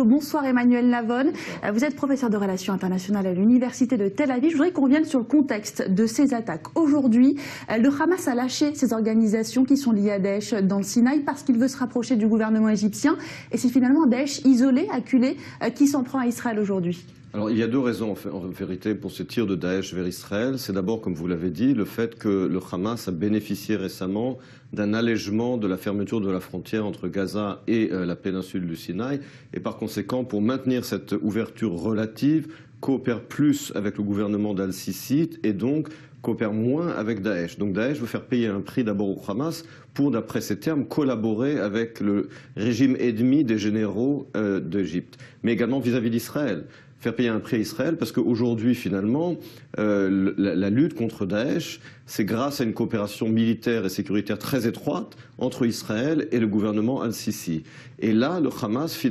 Bonsoir Emmanuel Navon, vous êtes professeur de relations internationales à l'université de Tel Aviv. Je voudrais qu'on revienne sur le contexte de ces attaques. Aujourd'hui, le Hamas a lâché ces organisations qui sont liées à Daesh dans le Sinaï parce qu'il veut se rapprocher du gouvernement égyptien. Et c'est finalement Daesh isolé, acculé, qui s'en prend à Israël aujourd'hui. Alors, il y a deux raisons en vérité pour ce tir de Daesh vers Israël. C'est d'abord, comme vous l'avez dit, le fait que le Hamas a bénéficié récemment d'un allègement de la fermeture de la frontière entre Gaza et la péninsule du Sinaï. Et par conséquent, pour maintenir cette ouverture relative, coopère plus avec le gouvernement d'Al-Sisi et donc coopère moins avec Daesh. Donc Daesh veut faire payer un prix d'abord au Hamas pour, d'après ses termes, collaborer avec le régime ennemi des généraux d'Égypte, mais également vis-à-vis d'Israël. Faire payer un prix à Israël parce qu'aujourd'hui, finalement, la lutte contre Daesh, c'est grâce à une coopération militaire et sécuritaire très étroite entre Israël et le gouvernement Al-Sisi. Et là, le Hamas,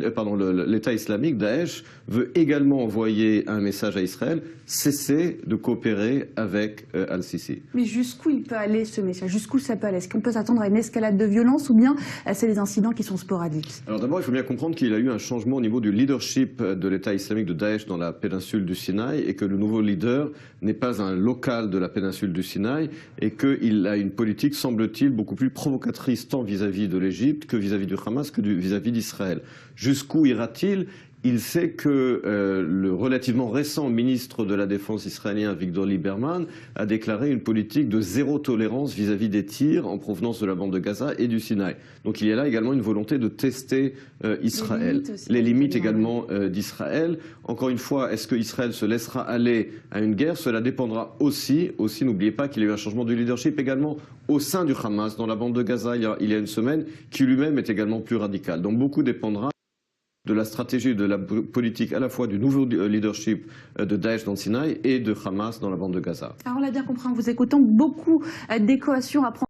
l'État islamique, Daesh, veut également envoyer un message à Israël, cesser de coopérer avec Al-Sisi. Mais jusqu'où il peut aller ce message? Jusqu'où ça peut aller? Est-ce qu'on peut s'attendre à une escalade de violence ou bien c'est des incidents qui sont sporadiques? Alors d'abord, il faut bien comprendre qu'il y a eu un changement au niveau du leadership de l'État islamique de Daesh dans la péninsule du Sinaï et que le nouveau leader n'est pas un local de la péninsule du Sinaï et qu'il a une politique, semble-t-il, beaucoup plus provocatrice tant vis-à-vis de l'Égypte que vis-à-vis du Hamas que vis-à-vis d'Israël. Jusqu'où ira-t-il? Il sait que le relativement récent ministre de la Défense israélien, Avigdor Lieberman, a déclaré une politique de zéro tolérance vis-à-vis des tirs en provenance de la bande de Gaza et du Sinaï. Donc il y a là également une volonté de tester Israël. Les limites également d'Israël. Encore une fois, est-ce qu'Israël se laissera aller à une guerre? Cela dépendra aussi n'oubliez pas qu'il y a eu un changement du leadership également au sein du Hamas, dans la bande de Gaza il y a une semaine, qui lui-même est également plus radical. Donc beaucoup dépendra de la stratégie, de la politique à la fois du nouveau leadership de Daesh dans le Sinaï et de Hamas dans la bande de Gaza. Alors on l'a bien compris en vous écoutant, beaucoup d'équations à prendre.